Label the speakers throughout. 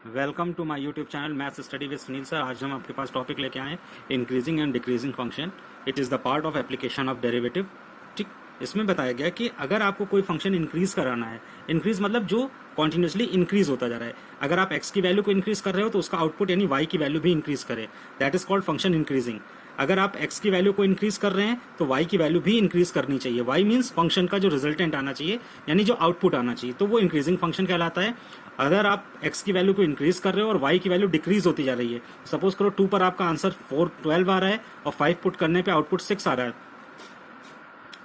Speaker 1: Welcome to my YouTube channel maths study with Sunil sir. आज हम आपके पास टॉपिक लेके आए हैं increasing and decreasing function. It is the part of application of derivative. ठीक, इसमें बताया गया कि अगर आपको कोई फंक्शन इंक्रीज कराना है, इंक्रीज मतलब जो कॉन्टिन्यूसली इंक्रीज होता जा रहा है, अगर आप एक्स की वैल्यू को इंक्रीज कर रहे हो तो उसका आउटपुट यानी वाई की वैल्यू भी इंक्रीज करे, that is called function increasing. अगर आप x की वैल्यू को इंक्रीज कर रहे हैं तो y की वैल्यू भी इंक्रीज करनी चाहिए। y मीन्स फंक्शन का जो रिजल्टेंट आना चाहिए यानी जो आउटपुट आना चाहिए, तो वो इंक्रीजिंग फंक्शन कहलाता है। अगर आप x की वैल्यू को इंक्रीज कर रहे हो और y की वैल्यू डिक्रीज होती जा रही है, सपोज करो 2 पर आपका आंसर 12 आ रहा है और 5 पुट करने पे आउटपुट 6 आ रहा है,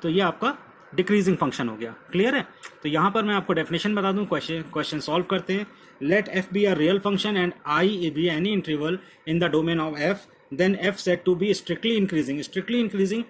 Speaker 1: तो ये आपका डिक्रीजिंग फंक्शन हो गया। क्लियर है? तो यहाँ पर मैं आपको डेफिनेशन बता दूं, क्वेश्चन सॉल्व करते हैं। Let f be a real function and i be any interval in the domain of f, then f set to be strictly increasing. Strictly increasing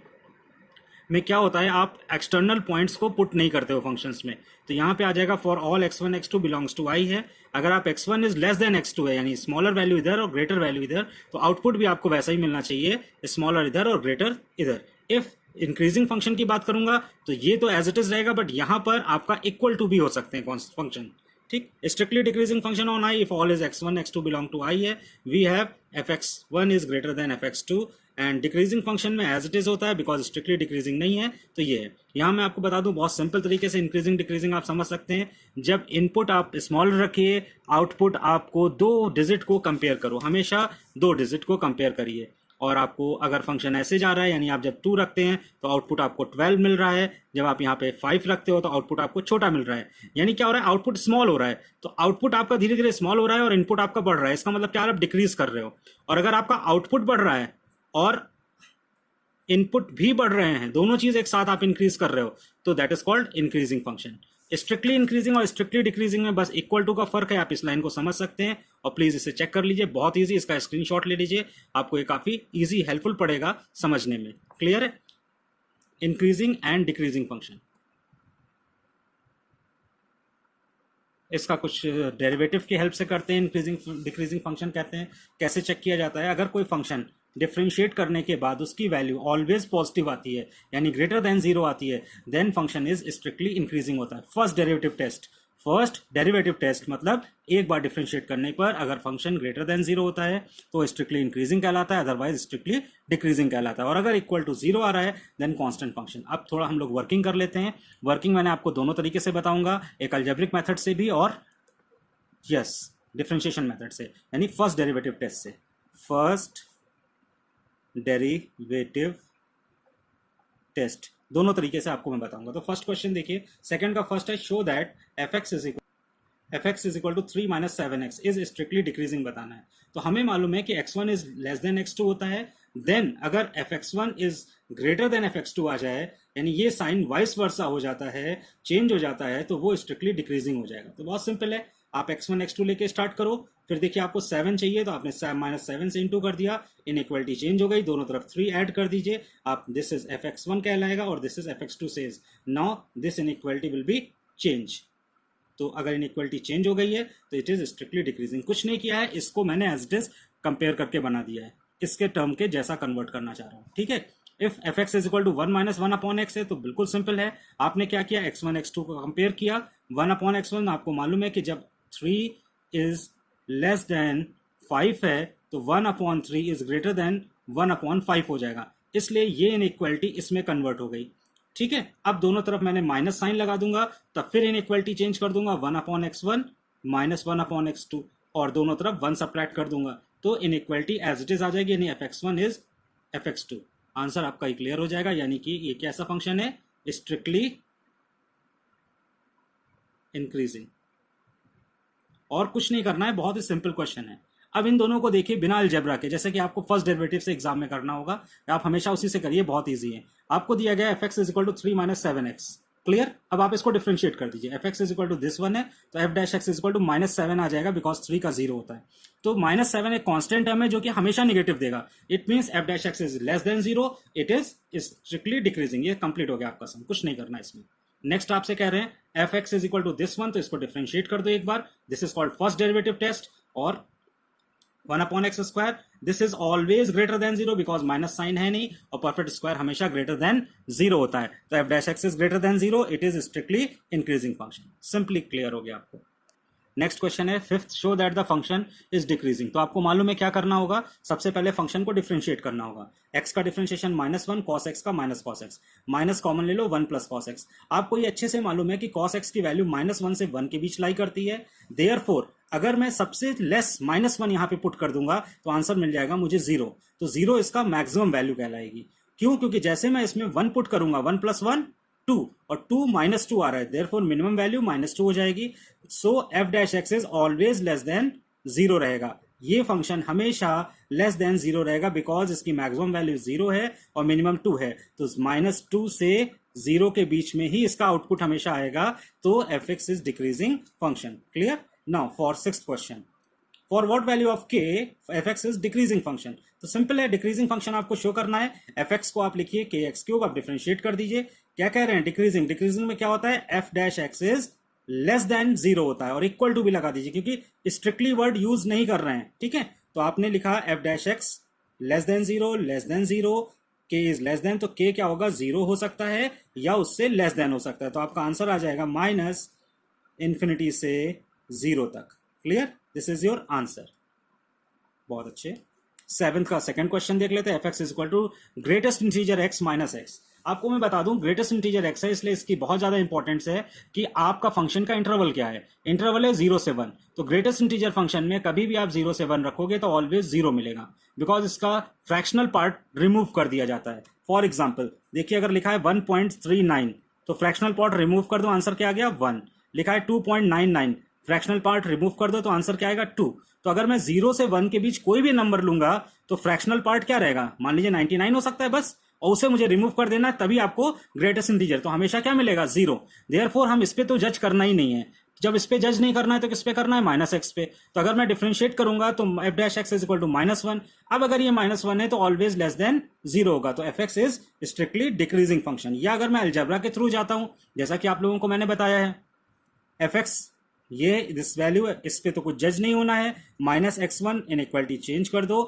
Speaker 1: में क्या होता है, आप एक्सटर्नल पॉइंट्स को पुट नहीं करते हो फंक्शंस में। तो यहाँ पे आ जाएगा for all x1 x2 belongs to i है। अगर आप x1 is less then x2 है यानी स्मॉलर वैल्यू इधर और ग्रेटर वैल्यू इधर, तो आउटपुट भी आपको वैसा ही मिलना चाहिए, स्मॉलर इधर और ग्रेटर इधर। इफ इंक्रीजिंग फंक्शन की बात करूंगा तो ये तो एज इट इज रहेगा, बट यहाँ पर आपका इक्वल टू भी हो सकते हैं फंक्शन। ठीक, strictly decreasing function on i if all is x1 x2 belong to i है, we have fx1 is greater than fx2। And decreasing function में एज इट इज होता है बिकॉज स्ट्रिक्टली डिक्रीजिंग नहीं है, तो ये है। यहाँ मैं आपको बता दूं बहुत सिंपल तरीके से इंक्रीजिंग डिक्रीजिंग आप समझ सकते हैं। जब इनपुट आप स्मॉल रखिए, आउटपुट आपको 2 डिजिट को कंपेयर करो, हमेशा 2 डिजिट को कंपेयर करिए। और आपको अगर फंक्शन ऐसे जा रहा है यानी आप जब 2 रखते हैं तो आउटपुट आपको 12 मिल रहा है, जब आप यहाँ पे 5 रखते हो तो आउटपुट आपको छोटा मिल रहा है। यानी क्या हो रहा है, आउटपुट स्मॉल हो रहा है, तो आउटपुट आपका धीरे धीरे स्मॉल हो रहा है और इनपुट आपका बढ़ रहा है। इसका मतलब क्या, आप डिक्रीज कर रहे हो। और अगर आपका आउटपुट बढ़ रहा है और इनपुट भी बढ़ रहे हैं, दोनों चीज एक साथ आप इंक्रीज कर रहे हो, तो that is called increasing function. Strictly increasing और स्ट्रिक्टली डिक्रीजिंग में बस इक्वल टू का फर्क है, आप इस लाइन को समझ सकते हैं। और प्लीज इसे चेक कर लीजिए, बहुत इजी, इसका स्क्रीनशॉट ले लीजिए, आपको ये काफी इजी हेल्पफुल पड़ेगा समझने में। क्लियर है? इंक्रीजिंग एंड डिक्रीजिंग फंक्शन, इसका कुछ डेरिवेटिव की हेल्प से करते हैं। इंक्रीजिंग डिक्रीजिंग फंक्शन कहते हैं। कैसे चेक किया जाता है, अगर कोई फंक्शन डिफ्रेंशिएट करने के बाद उसकी वैल्यू ऑलवेज पॉजिटिव आती है यानी ग्रेटर देन 0 आती है, then function is strictly increasing होता है। फर्स्ट डेरिवेटिव टेस्ट मतलब एक बार डिफ्रेंशिएट करने पर अगर फंक्शन ग्रेटर देन 0 होता है तो स्ट्रिक्टली इंक्रीजिंग कहलाता है, अदरवाइज स्ट्रिक्टली डिक्रीजिंग कहलाता है। और अगर इक्वल टू 0 आ रहा है देन कांस्टेंट फंक्शन। अब थोड़ा हम लोग वर्किंग कर लेते हैं। वर्किंग मैंने आपको दोनों तरीके से बताऊंगा, एक अलजेब्रिक मेथड से भी और डिफरेंशिएशन मेथड से, यानी फर्स्ट डेरिवेटिव टेस्ट से। फर्स्ट डेरिवेटिव टेस्ट दोनों तरीके से आपको मैं बताऊंगा। तो फर्स्ट क्वेश्चन देखिए, सेकंड का फर्स्ट है, show that fx is equal to 3 minus 7x is strictly decreasing बताना है। तो हमें मालूम है कि x1 is less then x2 होता है। देन अगर fx1 is greater than fx2 आ जाए यानी ये साइन वाइस वर्सा हो जाता है, चेंज हो जाता है, तो वो स्ट्रिक्टली डिक्रीजिंग हो जाएगा। तो बहुत सिंपल है, आप x1 x2 लेके स्टार्ट करो, फिर देखिए आपको 7 चाहिए तो आपने -7 से इंटू कर दिया, इनइक्वालिटी चेंज हो गई, दोनों तरफ 3 ऐड कर दीजिए, आप दिस इज fx1 कहलाएगा और this is fx2 says. Now this inequality will be change. तो अगर इनइक्वालिटी चेंज हो गई है तो इट इज स्ट्रिक्टली डिक्रीजिंग। कुछ नहीं किया है, इसको मैंने एज इट इज कंपेयर करके बना दिया है, इसके टर्म के जैसा कन्वर्ट करना चाह रहा हूँ। ठीक है, if fx is equal to 1 minus 1 upon x है तो बिल्कुल सिंपल है। आपने क्या किया, x1 x2 को कंपेयर किया, 1 अपॉन x1 आपको मालूम है कि जब 3 इज लेस देन 5 है तो 1 upon 3 is greater then 1 upon 5 हो जाएगा, इसलिए ये इनइक्वालिटी इसमें कन्वर्ट हो गई। ठीक है, अब दोनों तरफ मैंने माइनस साइन लगा दूंगा, तब फिर इनइक्वालिटी चेंज कर दूंगा, 1 upon x1 minus 1 upon x2 और दोनों तरफ 1 सब्ट्रैक्ट कर दूंगा, तो इनइक्वालिटी एज इट इज आ जाएगी, यानी fx1 इज fx2। आंसर आपका ही क्लियर हो जाएगा, यानी कि ये कैसा फंक्शन है, स्ट्रिक्टली इंक्रीजिंग। और कुछ नहीं करना है, बहुत ही सिंपल क्वेश्चन है। अब इन दोनों को देखिए बिना अलजेब्रा के, जैसे कि आपको फर्स्ट डेरिवेटिव से एग्जाम में करना होगा, आप हमेशा उसी से करिए, बहुत इजी है। आपको दिया गया fx is equal to 3 minus 7x। Clear? अब आप इसको डिफरेंशिएट कर दीजिए, fx is equal to this one है तो f dash x is equal to -7 आ जाएगा बिकॉज 3 का 0 होता है। तो -7 एक कांस्टेंट टर्म है जो कि हमेशा नेगेटिव देगा। It means f dash x is less than 0, it is strictly decreasing. ये कंप्लीट हो गया आपका सम, कुछ नहीं करना इसमें। नेक्स्ट आपसे कह रहे हैं fx is equal to this one, तो इसको डिफरेंशिएट कर दो एक बार, this is called first derivative test. और 1 upon x square, this is always greater than 0 because minus sign है नहीं और परफेक्ट स्क्वायर हमेशा ग्रेटर देन 0 होता है, तो f dash x is greater than 0, it is strictly increasing function. Simply clear हो गया आपको। नेक्स्ट क्वेश्चन है fifth, show that the function is decreasing. तो आपको मालूम है क्या करना होगा, सबसे पहले फंक्शन को डिफरेंशिएट करना होगा। एक्स का डिफरेंशिएशन -1, कॉस एक्स का minus cos x, minus common ले लो 1 प्लस कॉस एक्स। आपको ये अच्छे से मालूम है कि कॉस एक्स की वैल्यू -1 से 1 के बीच लाई करती है। देयरफॉर अगर मैं सबसे लेस -1 यहां पे पुट कर दूंगा तो आंसर मिल जाएगा मुझे 0। तो 0 इसका मैक्सिमम वैल्यू कहलाएगी। क्यों? क्योंकि जैसे मैं इसमें 1 पुट करूंगा, 1 + 1 2, और 2 -2 आ रहा है, देयरफॉर मिनिमम वैल्यू -2 हो जाएगी। So f dash x is always less than 0 रहेगा। ये फंक्शन हमेशा लेस देन 0 रहेगा बिकॉज इसकी मैक्सिमम वैल्यू 0 है और मिनिमम 2 है। तो -2 से 0 के बीच में ही इसका आउटपुट हमेशा आएगा। तो f x is decreasing function. Clear? Now for sixth question, for what value of k f x is decreasing function. तो सिंपल है, डिक्रीजिंग फंक्शन आपको शो करना है। एफ एक्स को आप लिखिए के एक्स क्यूब, आप डिफरेंशिएट कर दीजिए। क्या कह रहे हैं? डिक्रीजिंग। डिक्रीजिंग में क्या होता है? F dash x is less than 0 होता है, और इक्वल टू भी लगा दीजिए क्योंकि स्ट्रिक्टली वर्ड यूज नहीं कर रहे हैं। ठीक है, तो आपने लिखा F dash x less than 0, less than 0, के इज लेस देन, तो के क्या होगा? 0 हो सकता है या उससे लेस देन हो सकता है। तो आपका आंसर आ जाएगा -∞ से 0 तक। Clear? This is your answer. बहुत अच्छे। सेवेंथ का सेकंड क्वेश्चन देख लेते हैं। F x is equal to greatest integer x minus x. आपको मैं बता दूं ग्रेटेस्ट इंटीजर एक्स है, इसलिए इसकी बहुत ज्यादा इंपॉर्टेंस है कि आपका फंक्शन का इंटरवल क्या है। इंटरवल है 0 से 1। तो ग्रेटेस्ट इंटीजर फंक्शन में कभी भी आप 0 से 1 रखोगे तो ऑलवेज 0 मिलेगा, बिकॉज इसका फ्रैक्शनल पार्ट रिमूव कर दिया जाता है। फॉर एग्जाम्पल देखिए, अगर लिखा है 1.39 तो फ्रैक्शनल पार्ट रिमूव कर दो, आंसर क्या आ गया? 1। लिखा है 2.99, फ्रैक्शनल पार्ट रिमूव कर दो तो आंसर क्या आएगा? 2। तो अगर मैं 0 से 1 के बीच कोई भी नंबर लूंगा तो फ्रैक्शनल पार्ट क्या रहेगा? मान लीजिए 99 हो सकता है बस, और उसे मुझे रिमूव कर देना है, तभी आपको ग्रेटेस्ट इंटीजर। तो हमेशा क्या मिलेगा? 0। देयरफॉर हम इस पे तो जज करना ही नहीं है। जब इस पे जज नहीं करना है तो किस पे करना है? -x पे। तो अगर मैं डिफरेंशिएट करूंगा तो f dash x is equal to -1। अब अगर ये -1 है तो ऑलवेज लेस देन 0 होगा। तो f x is strictly decreasing function. या अगर मैं अलजेब्रा के थ्रू जाता हूं, जैसा कि आप लोगों को मैंने बताया है, एफ एक्स ये दिस वैल्यू, इस पे तो कुछ जज नहीं होना है। -x1 इनइक्वालिटी चेंज कर दो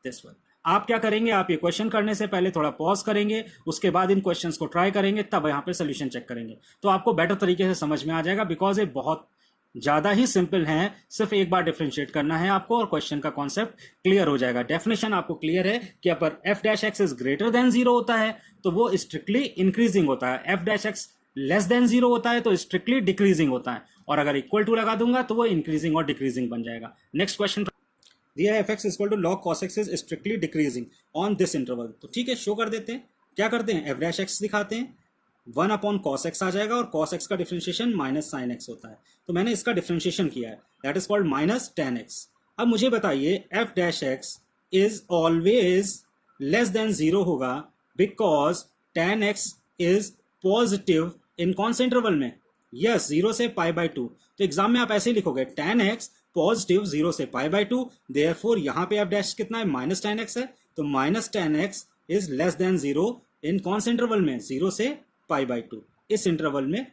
Speaker 1: दिस वन। आप क्या करेंगे? आप ये क्वेश्चन करने से पहले थोड़ा पॉज करेंगे, उसके बाद इन क्वेश्चंस को ट्राई करेंगे, तब यहाँ पे सोल्यूशन चेक करेंगे, तो आपको बेटर तरीके से समझ में आ जाएगा। बिकॉज ये बहुत ज्यादा ही सिंपल है, सिर्फ एक बार डिफरेंशिएट करना है आपको और क्वेश्चन का कॉन्सेप्ट क्लियर हो जाएगा। डेफिनेशन आपको क्लियर है कि अगर F dash x is greater than 0 होता है तो वो स्ट्रिक्टली इंक्रीजिंग होता है, F dash x less than 0 होता है तो स्ट्रिक्टली डिक्रीजिंग होता है, और अगर इक्वल टू लगा दूंगा तो वो इंक्रीजिंग और डिक्रीजिंग बन जाएगा। नेक्स्ट क्वेश्चन दिया है, f x equal to log cos x is strictly decreasing on this interval. तो ठीक है, शो कर देते हैं। क्या करते हैं? एफ डैश एक्स दिखाते हैं, 1/cos x आ जाएगा, और cos x का डिफरेंशिएशन -sin x होता है। तो मैंने इसका डिफरेंशिएशन किया है, that is called -tan x। अब मुझे बताइए F dash x is always less than 0 होगा because tan x is positive in कौन से इंटरवल में? यस, 0 से π/2। तो एग्जाम में आप ऐसे ही लिखोगे tan x पॉजिटिव 0 से π/2, देयरफॉर यहाँ पे एफ डैश कितना है? -tan x है, तो -tan x is less than 0 इन कौन से इंटरवल में? 0 से π/2 इस इंटरवल में।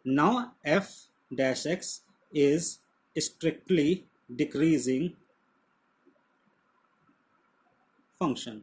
Speaker 1: Now F dash x is strictly decreasing function.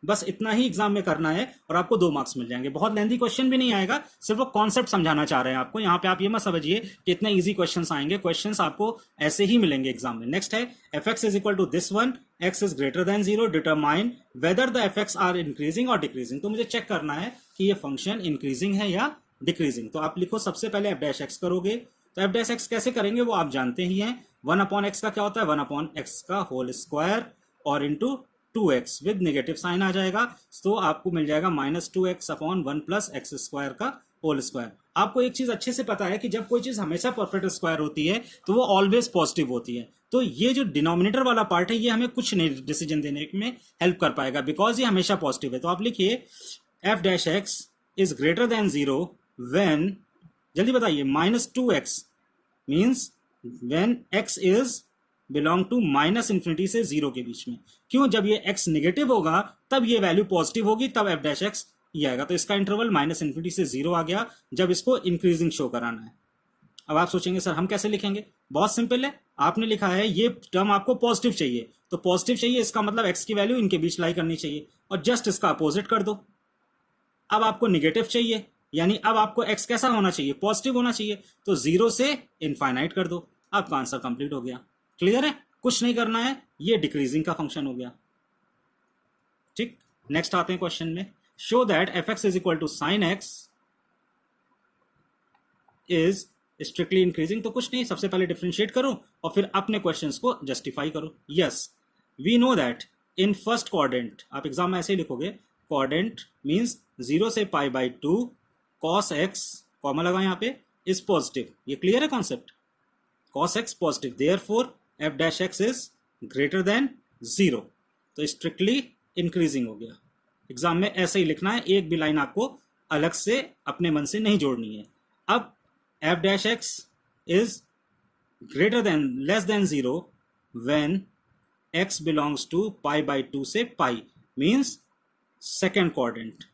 Speaker 1: बस इतना ही एग्जाम में करना है और आपको 2 मार्क्स मिल जाएंगे। बहुत लेंथी क्वेश्चन भी नहीं आएगा, सिर्फ वो कॉन्सेप्ट समझाना चाह रहे हैं आपको। यहाँ पे आप ये मत समझिए कि इतने इजी क्वेश्चंस आएंगे, क्वेश्चंस आपको ऐसे ही मिलेंगे एग्जाम में। नेक्स्ट है f x is equal to this one, x is greater than 0, determine whether the f x are increasing और डिक्रीजिंग। तो मुझे चेक करना है कि ये फंक्शन इंक्रीजिंग है या डिक्रीजिंग। तो आप लिखो, सबसे पहले एफ डैश एक्स करोगे, तो एफ डैश एक्स कैसे करेंगे वो आप जानते ही हैं। 1/x का क्या होता है? 1/x का होल स्क्वायर और into 2x with negative sign आ जाएगा, तो आपको मिल जाएगा -2x/1 + x² का होल स्क्वायर। आपको एक चीज अच्छे से पता है कि जब कोई चीज हमेशा परफेक्ट स्क्वायर होती है तो वो ऑलवेज पॉजिटिव होती है। तो ये जो डिनोमिनेटर वाला पार्ट है ये हमें कुछ नहीं डिसीजन देने में हेल्प कर पाएगा बिकॉज ये हमेशा पॉजिटिव है। तो आप लिखिए f dash x is greater than 0 when, जल्दी बताइए, -2x means when x is belong to -∞ से 0 के बीच में। क्यों? जब ये x नेगेटिव होगा तब ये वैल्यू पॉजिटिव होगी, तब एफ डैश एक्स ये आएगा। तो इसका इंटरवल -∞ से 0 आ गया जब इसको इंक्रीजिंग शो कराना है। अब आप सोचेंगे सर हम कैसे लिखेंगे? बहुत सिंपल है, आपने लिखा है ये टर्म आपको पॉजिटिव चाहिए, तो पॉजिटिव चाहिए इसका मतलब x की वैल्यू इनके बीच लाई करनी चाहिए, और जस्ट इसका अपोजिट कर दो। अब आपको निगेटिव चाहिए, यानी अब आपको x कैसा होना चाहिए? पॉजिटिव होना चाहिए, तो 0 से इनफाइनाइट कर दो। आपका आंसर कंप्लीट हो गया। क्लियर है, कुछ नहीं करना है, ये डिक्रीजिंग का फंक्शन हो गया। ठीक, नेक्स्ट आते हैं क्वेश्चन में। Show that f x is equal to sine x is strictly increasing. तो कुछ नहीं, सबसे पहले डिफरेंशिएट करो और फिर अपने क्वेश्चंस को जस्टिफाई करो। Yes, we know that in first quadrant, आप एग्जाम में ऐसे ही लिखोगे, क्वाड्रेंट मींस 0 से pi by 2 cos x, comma लगा यहाँ पे, इज पॉजिटिव। ये क्लियर है concept, cos x positive, therefore f dash x is greater than 0। तो स्ट्रिक्टली इंक्रीजिंग हो गया। एग्जाम में ऐसे ही लिखना है, एक भी लाइन आपको अलग से अपने मन से नहीं जोड़नी है। अब f dash x is greater than less than 0 when x belongs to pi by 2 से पाई, मीन्स सेकेंड क्वाड्रेंट।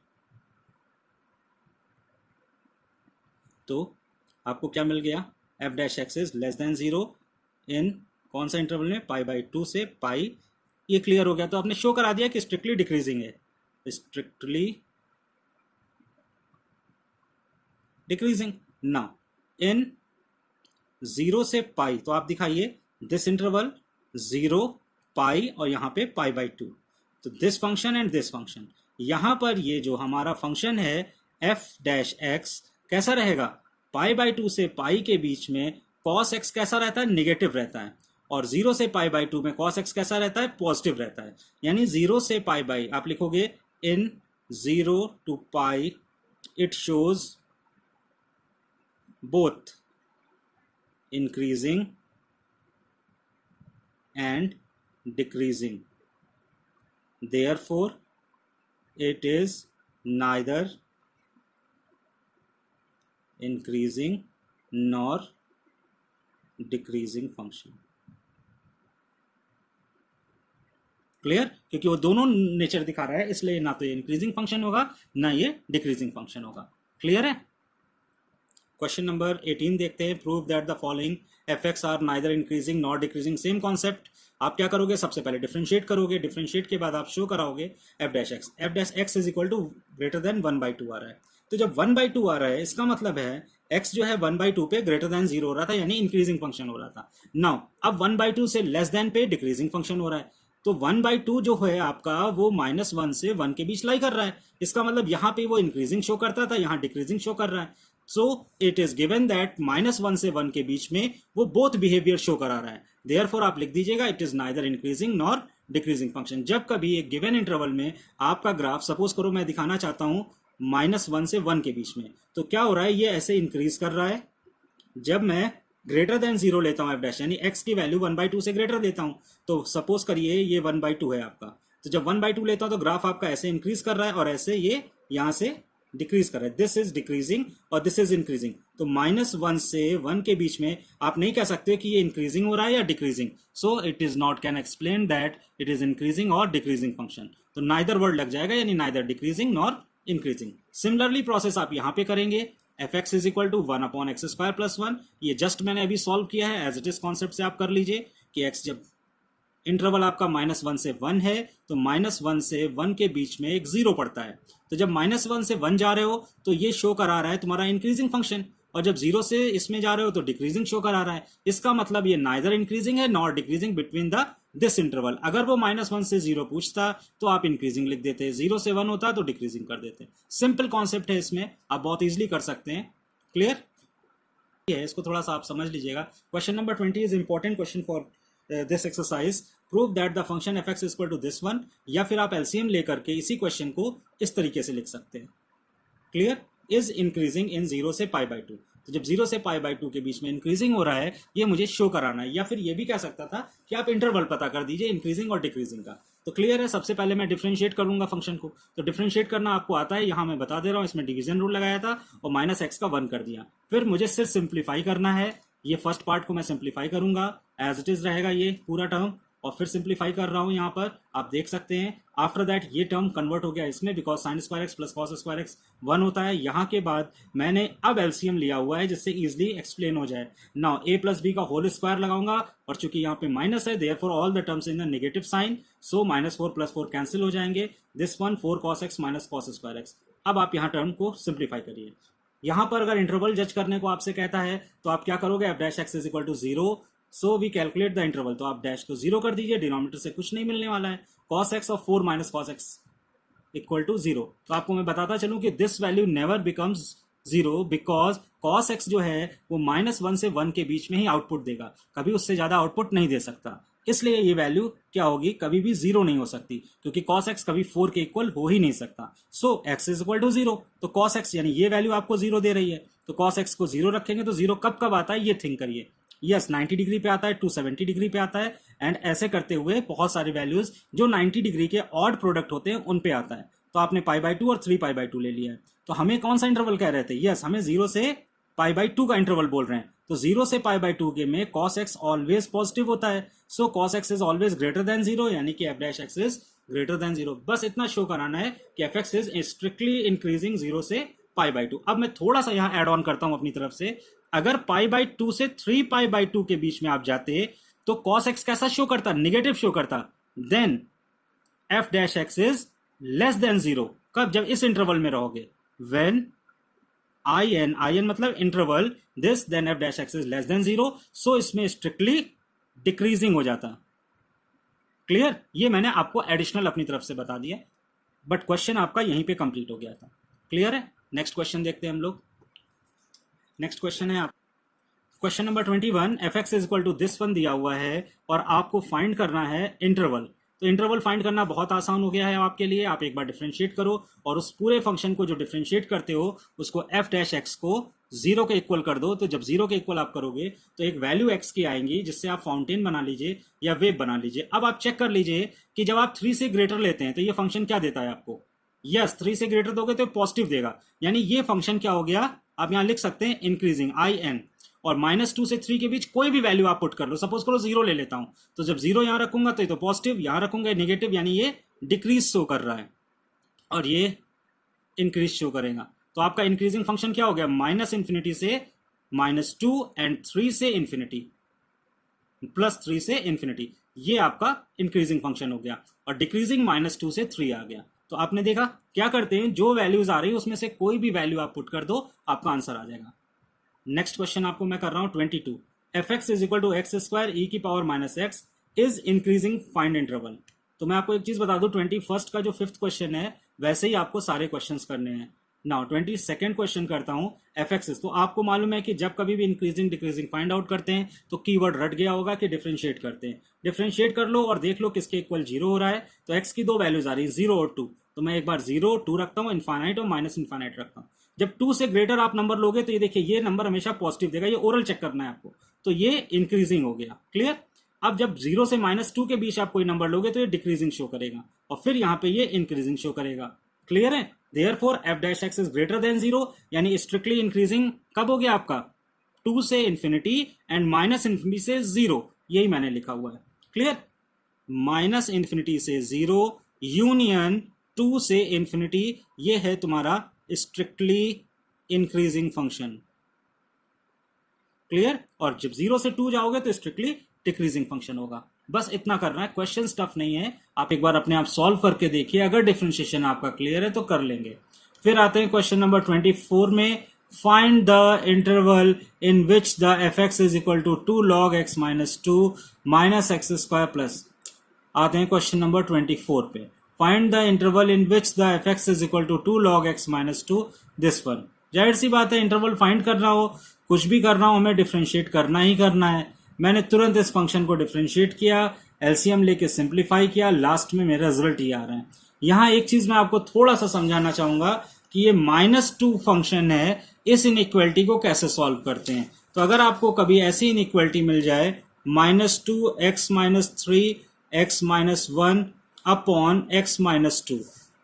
Speaker 1: तो आपको क्या मिल गया, F dash x is less than 0 इन कौन सा इंटरवल में, पाई बाई 2 से पाई। ये क्लियर हो गया। तो आपने शो करा दिया कि स्ट्रिक्टली डिक्रीजिंग है, स्ट्रिक्टली डिक्रीजिंग। नाउ इन 0 से पाई, तो आप दिखाइए दिस इंटरवल 0 पाई और यहां पे पाई बाई 2। तो this function and this function, यहां पर ये जो हमारा फंक्शन है एफ डैश एक्स कैसा रहेगा, पाई बाई 2 से पाई के बीच में कॉस एक्स कैसा रहता है, निगेटिव रहता है, और 0 से पाई बाई 2 में कॉस एक्स कैसा रहता है, पॉजिटिव रहता है। यानी 0 से पाई बाई आप लिखोगे in 0 to pi it shows both increasing and decreasing, therefore it is neither increasing nor decreasing function। Clear, क्योंकि वो दोनों नेचर दिखा रहा है, इसलिए ना तो ये इंक्रीजिंग फंक्शन होगा ना ये डिक्रीजिंग फंक्शन होगा। क्लियर है। क्वेश्चन नंबर 18 देखते हैं। Prove that the following f x are neither increasing not decreasing. Same concept, आप क्या करोगे, सबसे पहले डिफरेंशिएट करोगे, डिफरेंशिएट के बाद आप शो कराओगे f dash x is equal to greater than 1/2 आ रहा है। तो जब 1/2 आ रहा है, इसका मतलब है x जो है 1/2 पे ग्रेटर देन 0 हो रहा था, यानी इंक्रीजिंग फंक्शन हो रहा था। नाउ अब 1/2 से लेस देन पे डिक्रीजिंग फंक्शन हो रहा है। तो 1/2 जो है आपका वो -1 से 1 के बीच लाई कर रहा है। इसका मतलब यहाँ पे वो इंक्रीजिंग शो करता था, यहाँ डिक्रीजिंग शो कर रहा है। सो इट इज गिवन दैट -1 से 1 के बीच में वो बोथ बिहेवियर शो करा रहा है। देयरफॉर आप लिख दीजिएगा it is neither increasing nor decreasing function. जब कभी एक गिवन इंटरवल में आपका ग्राफ, सपोज करो मैं दिखाना चाहता हूं -1 से 1 के बीच में, तो क्या हो रहा है, ये ऐसे इंक्रीज कर रहा है। जब मैं ग्रेटर देन 0 लेता हूं एफ डैश, यानी x की वैल्यू 1/2 से ग्रेटर लेता हूं, तो सपोज करिए ये 1/2 है आपका, तो जब 1/2 लेता हूं तो ग्राफ आपका ऐसे इंक्रीज कर रहा है और ऐसे ये यहां से डिक्रीज कर रहा है। दिस इज डिक्रीजिंग और दिस इज इंक्रीजिंग। तो -1 से 1 के बीच में आप नहीं कह सकते कि ये इंक्रीजिंग हो रहा है या decreasing. So it is not can explain that it is increasing और डिक्रीजिंग फंक्शन। तो नाइदर वर्ड लग जाएगा, यानी neither decreasing nor increasing. Similarly process आप यहां पे करेंगे, f x is equal to 1/x² + 1। ये जस्ट मैंने अभी सॉल्व किया है, एज इट इज कॉन्सेप्ट से आप कर लीजिए कि x जब इंटरवल आपका -1 से 1 है, तो -1 से 1 के बीच में एक 0 पड़ता है। तो जब -1 से 1 जा रहे हो तो ये शो करा रहा है तुम्हारा इंक्रीजिंग फंक्शन, और जब 0 से इसमें जा रहे हो तो डिक्रीजिंग शो करा रहा है। इसका मतलब ये नाइदर इंक्रीजिंग है nor decreasing between the this interval. अगर वो -1 से 0 पूछता तो आप इंक्रीजिंग लिख देते, 0 से 1 होता तो डिक्रीजिंग कर देते। सिंपल कॉन्सेप्ट है, इसमें आप बहुत इजीली कर सकते हैं। क्लियर है, इसको थोड़ा सा आप समझ लीजिएगा। Question number 20 is important question for this exercise. Prove that the function f x equal to this one, या फिर आप एलसीएम लेकर के इसी क्वेश्चन को इस तरीके से लिख सकते हैं। क्लियर, इज इंक्रीजिंग इन 0 से π/2। तो जब 0 से π/2 के बीच में इंक्रीजिंग हो रहा है, ये मुझे शो कराना है। या फिर ये भी कह सकता था कि आप इंटरवल पता कर दीजिए इंक्रीजिंग और डिक्रीजिंग का। तो क्लियर है, सबसे पहले मैं डिफरेंशिएट करूंगा फंक्शन को। तो डिफरेंशिएट करना आपको आता है, यहाँ मैं बता दे रहा हूँ, इसमें डिवीजन रूल लगाया था और -x का 1 कर दिया। फिर मुझे सिर्फ सिंप्लीफाई करना है। ये फर्स्ट पार्ट को मैं सिंप्लीफाई करूंगा, एज इट इज रहेगा ये पूरा टर्म, और फिर सिंप्लीफाई कर रहा हूं। यहाँ पर आप देख सकते हैं आफ्टर दैट ये टर्म कन्वर्ट हो गया इसमें, बिकॉज sin² + cos² 1 होता है। यहाँ के बाद मैंने अब एलसीएम लिया हुआ है जिससे इजिली एक्सप्लेन हो जाए। नाउ a + b का होल स्क्वायर लगाऊंगा, और चूंकि यहाँ पे माइनस है, therefore all the terms in the negative sign, so -4 + 4 cancel हो जाएंगे। This one 4 cos x - cos²x। अब आप यहाँ टर्म को सिंप्लीफाई करिए। यहाँ पर अगर इंटरवल जज करने को आपसे कहता है तो आप क्या करोगे, f dash x is equal to 0 so we calculate the interval, तो आप डैश को 0 कर दीजिए, डिनोमिनेटर से कुछ नहीं मिलने वाला है, cos x of 4 minus cos x equal to 0। तो आपको मैं बताता चलूं कि this value never becomes 0 because cos x जो है वो -1 से 1 के बीच में ही आउटपुट देगा, कभी उससे ज्यादा आउटपुट नहीं दे सकता, इसलिए ये वैल्यू क्या होगी, कभी भी 0 नहीं हो सकती, क्योंकि cos x कभी 4 के इक्वल हो ही नहीं सकता। सो x इज इक्वल टू 0, तो cos x यानी ये वैल्यू आपको 0 दे रही है, तो cos x को 0 रखेंगे तो 0 कब कब आता है ये थिंक करिए। यस 90 डिग्री पे आता है, 270 डिग्री पे आता है, एंड ऐसे करते हुए बहुत सारे वैल्यूज जो 90 डिग्री के ऑड प्रोडक्ट होते हैं उन पे आता है। तो आपने π/2 और 3π/2 ले लिया है, तो हमें कौन सा इंटरवल कह रहे थे, यस हमें 0 से π/2 का इंटरवल बोल रहे हैं, तो 0 से π/2 के में cos x ऑलवेज पॉजिटिव होता है, सो cos x is always greater than 0, यानी कि f'(x) इज ग्रेटर देन 0। बस इतना शो कराना है कि f(x) इज स्ट्रिक्टली इंक्रीजिंग 0 से π/2। अब मैं थोड़ा सा यहाँ एड ऑन करता हूं अपनी तरफ से, अगर π/2 से 3π/2 के बीच में आप जाते तो cos x कैसा शो करता, निगेटिव शो करता, then f'(x) is less than 0। कब, जब इस इंटरवल में रहोगे, व्हेन in मतलब interval this, then f'(x) is less than 0, so इसमें स्ट्रिक्टली डिक्रीजिंग हो जाता। क्लियर, ये मैंने आपको एडिशनल अपनी तरफ से बता दिया, बट क्वेश्चन आपका यहीं पे कंप्लीट हो गया था। क्लियर है, नेक्स्ट क्वेश्चन देखते हैं हम लोग। नेक्स्ट क्वेश्चन है आप question number 21, f(x) is equal to this one दिया हुआ है और आपको फाइंड करना है इंटरवल। तो इंटरवल फाइंड करना बहुत आसान हो गया है आपके लिए, आप एक बार डिफरेंशिएट करो और उस पूरे फंक्शन को जो डिफरेंशिएट करते हो उसको f'(x) को 0 के इक्वल कर दो। तो जब 0 के इक्वल आप करोगे तो एक वैल्यू x की आएंगी जिससे आप फाउंटेन बना लीजिए या वेव बना लीजिए। अब आप चेक कर लीजिए कि जब आप 3 से ग्रेटर लेते हैं तो ये फंक्शन क्या देता है आपको, यस 3 से ग्रेटर दोगे तो पॉजिटिव देगा, यानी ये फंक्शन क्या हो गया, आप यहां लिख सकते हैं इंक्रीजिंग in, और -2 से 3 के बीच कोई भी वैल्यू आप पुट कर लो, सपोज करो 0 ले लेता हूं, तो जब 0 यहां रखूंगा तो ये तो पॉजिटिव, यहां रखूंगा नेगेटिव, यानी ये डिक्रीज शो कर रहा है और ये इंक्रीज शो करेगा। तो आपका इंक्रीजिंग फंक्शन क्या हो गया, -∞ से -2 एंड 3 से इंफिनिटी +3 से इंफिनिटी, ये आपका इंक्रीजिंग फंक्शन हो गया, और डिक्रीजिंग -2 से 3 आ गया। तो आपने देखा क्या करते हैं, जो वैल्यूज आ रही है उसमें से कोई भी वैल्यू आप पुट कर दो, आपका आंसर आ जाएगा। नेक्स्ट क्वेश्चन आपको मैं कर रहा हूं 22, f(x) is equal to x² e की power -x is increasing find interval. तो मैं आपको एक चीज बता दूं, 21st का जो 5th क्वेश्चन है वैसे ही आपको सारे क्वेश्चंस करने हैं। नाउ 22nd क्वेश्चन करता हूं, f(x) तो आपको मालूम है कि जब कभी भी इंक्रीजिंग डिक्रीजिंग फाइंड आउट करते हैं तो कीवर्ड रट गया होगा कि डिफरेंशिएट करते हैं। डिफरेंशिएट कर लो और देख लो किसके इक्वल 0 हो रहा है। तो x की दो वैल्यूज आ रही है 0 और 2, तो मैं एक बार 0 2 रखता हूँ, इनफाइनाइट और -∞ रखता हूँ। जब 2 से ग्रेटर आप नंबर लोगे तो ये देखिए ये नंबर हमेशा पॉजिटिव देगा, ये ओरल चेक करना है आपको, तो ये इंक्रीजिंग हो गया। क्लियर, अब जब 0 से -2 के बीच आप कोई नंबर लोगे तो ये डिक्रीजिंग शो करेगा, और फिर यहाँ पे ये इंक्रीजिंग शो करेगा। क्लियर है, therefore f'(x) is greater than 0, यानी स्ट्रिक्टली इंक्रीजिंग कब हो गया आपका, 2 से इंफिनिटी एंड -∞ से 0, यही मैंने लिखा हुआ है। क्लियर, -∞ से 0 यूनियन 2 से इंफिनिटी, ये है तुम्हारा स्ट्रिक्टली इंक्रीजिंग फंक्शन। क्लियर, और जब 0 से 2 जाओगे तो स्ट्रिक्टली डिक्रीजिंग फंक्शन होगा। बस इतना करना है, क्वेश्चन टफ नहीं है, आप एक बार अपने आप सॉल्व करके देखिए, अगर डिफरेंशिएशन आपका क्लियर है तो कर लेंगे। फिर आते हैं क्वेश्चन नंबर 24 में, find the interval in which the f(x) is equal to 2 log x -2 -x² plus. आते हैं क्वेश्चन नंबर 24 पे, find the interval in which the f(x) is equal to 2 log x -2 this one. जाहिर सी बात है, interval find करना हो, कुछ भी करना हो, हमें डिफरेंशिएट करना ही करना है। मैंने तुरंत इस फंक्शन को डिफरेंशिएट किया, एलसीएम लेके सिंप्लीफाई किया, लास्ट में मेरा रिजल्ट ही आ रहा है। यहाँ एक चीज मैं आपको थोड़ा सा समझाना चाहूंगा कि ये -2 फंक्शन है, इस इनइक्वालिटी को कैसे सॉल्व करते हैं। तो अगर आपको कभी ऐसी इनइक्वालिटी मिल जाए -2 x -3 x -1 अपॉन x -2,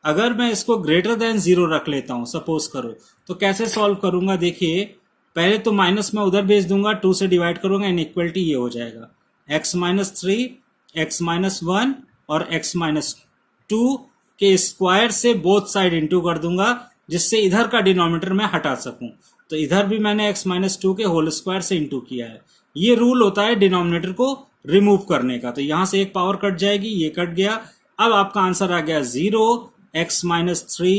Speaker 1: अगर मैं इसको ग्रेटर देन 0 रख लेता हूं सपोज करो, तो कैसे सॉल्व करूंगा, देखिए पहले तो माइनस में उधर भेज दूंगा, 2 से डिवाइड करूंगा, इनइक्वालिटी ये हो जाएगा x -3 x -1 और x -2 के स्क्वायर से बोथ साइड इंटू कर दूंगा, जिससे इधर का डिनोमिनेटर मैं हटा सकूं। तो इधर भी मैंने x -2 के होल स्क्वायर से इंटू किया है। ये रूल होता है डिनोमिनेटर को रिमूव करने का, तो यहां से एक पावर कट जाएगी, ये कट गया। अब आपका आंसर आ गया 0 x -3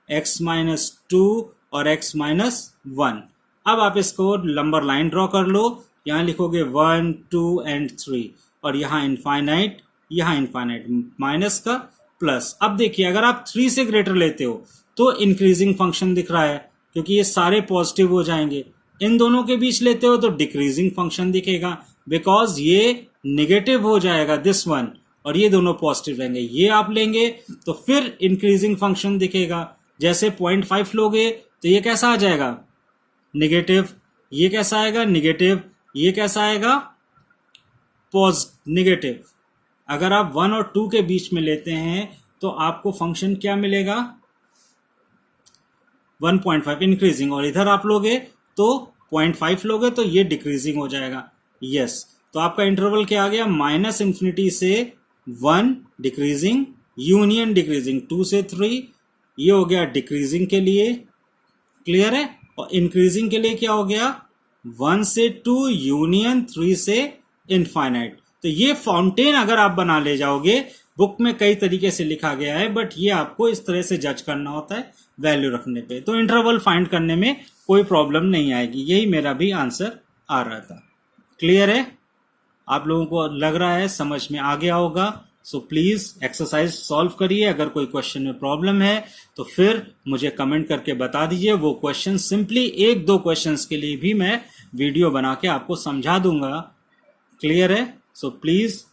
Speaker 1: x -2 और x -1। अब आप इसको नंबर लाइन ड्रॉ कर लो, यहाँ लिखोगे 1 2 एंड 3 और यहाँ इनफाइनाइट, यहाँ इनफाइनाइट, माइनस का प्लस। अब देखिए अगर आप 3 से ग्रेटर लेते हो तो इंक्रीजिंग फंक्शन दिख रहा है क्योंकि ये सारे पॉजिटिव हो जाएंगे। इन दोनों के बीच लेते हो तो डिक्रीजिंग फंक्शन दिखेगा बिकॉज ये नेगेटिव हो जाएगा दिस वन, और ये दोनों पॉजिटिव रहेंगे। ये आप लेंगे तो फिर इंक्रीजिंग फंक्शन दिखेगा। जैसे 0.5 लोगे तो ये कैसा आ जाएगा, नेगेटिव। ये कैसा आएगा, नेगेटिव। ये कैसा आएगा, नेगेटिव। अगर आप 1 और 2 के बीच में लेते हैं तो आपको फंक्शन क्या मिलेगा, 1.5 इंक्रीजिंग, और इधर आप लोगे तो 0.5 लोगे तो ये डिक्रीजिंग हो जाएगा। यस, तो आपका इंटरवल क्या आ गया, -∞ से 1 डिक्रीजिंग, यूनियन डिक्रीजिंग 2 से 3, ये हो गया डिक्रीजिंग के लिए, क्लियर है। और इंक्रीजिंग के लिए क्या हो गया, 1 से 2 यूनियन 3 से इनफाइनाइट। तो ये फाउंटेन अगर आप बना ले जाओगे, बुक में कई तरीके से लिखा गया है बट ये आपको इस तरह से जज करना होता है वैल्यू रखने पे, तो इंटरवल फाइंड करने में कोई प्रॉब्लम नहीं आएगी। यही मेरा भी आंसर आ रहा था। क्लियर है, आप लोगों को लग रहा है समझ में आ गया होगा। सो प्लीज एक्सरसाइज सॉल्व करिए। अगर कोई क्वेश्चन में प्रॉब्लम है तो फिर मुझे कमेंट करके बता दीजिए। वो क्वेश्चन सिंपली 1-2 क्वेश्चंस के लिए भी मैं वीडियो बना के आपको समझा दूंगा। क्लियर है, सो प्लीज,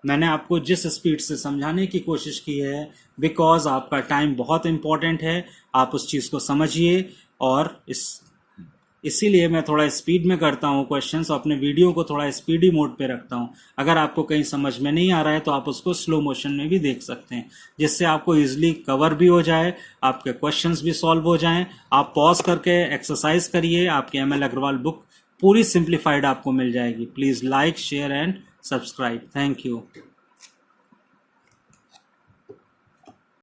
Speaker 1: मैंने आपको जिस स्पीड से समझाने की कोशिश की है, बिकॉज आपका टाइम बहुत इंपॉर्टेंट है, आप उस चीज़ को समझिए। और इसीलिए मैं थोड़ा स्पीड में करता हूँ क्वेश्चंस, और अपने वीडियो को थोड़ा स्पीडी मोड पे रखता हूँ। अगर आपको कहीं समझ में नहीं आ रहा है तो आप उसको स्लो मोशन में भी देख सकते हैं, जिससे आपको इजीली कवर भी हो जाए, आपके क्वेश्चंस भी सॉल्व हो जाएं। आप पॉज करके एक्सरसाइज करिए, आपकी ML अग्रवाल बुक पूरी सिंप्लीफाइड आपको मिल जाएगी। Please like, share and subscribe. Thank you.